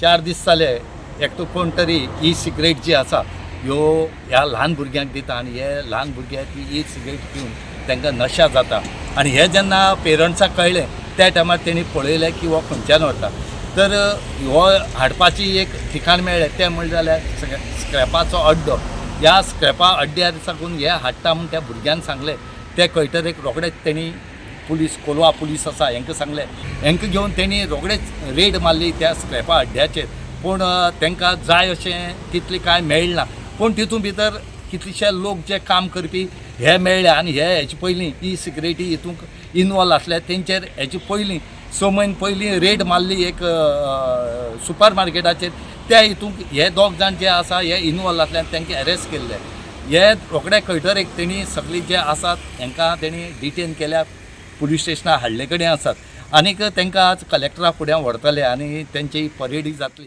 4 दीस जाले एकटो कोण तरी ई सिगरेट जी आसा ह्यो ह्या ल्हान भुरग्यांक दिता आनी हे ल्हान भुरगे ती ई सिगरेट पिवन तांकां नशा जाता आनी हे जेन्ना पेरंट्साक कळ्ळें त्या टायमार तेणी पळयलें की हो खंयच्यान व्हरता तर हो हाडपाची एक ठिकाण मेळ्ळें तें म्हणलें जाल्यार स्क्रॅपाचो अड्डो ह्या स्क्रॅपा अड्ड्यार साकून हे हाडटा म्हूण त्या भुरग्यांक सांगलें ते कळटरेक रोखडेंच तेणी पुलीस कोलवा पुलीस आसा हांकां सांगलें हांकां घेवन तेणी रोखडेच रेड मारली त्या स्क्रॅपा अड्ड्याचेर पूण तांकां जाय अशें तितलें कांय मेळना पूण तितून भितर कितलेशे लोक जे काम करपी हे मेळ्ळे आनी हे हेचे पयलीं ई सिगरेटी हितूंक इनवॉल्व आसले तेंचेर हेचे पयलीं 6 म्हयने पयलीं रेड मारली एक सुपर मार्केटाचेर त्या हितूंक हे दोग जाण जे आसा हे इनवॉल्व आसले आनी तांकां अरेस्ट केल्ले हे रोखडे खंयतरेक तेणी सगळीं जे आसात हांकां तेणी डिटेन केल्या पुलीस स्टेशनार हाडले कडेन आसात आनीक तांकां आज कलेक्टरा फुड्यान व्हरतले आनी तेंची परेड जातली.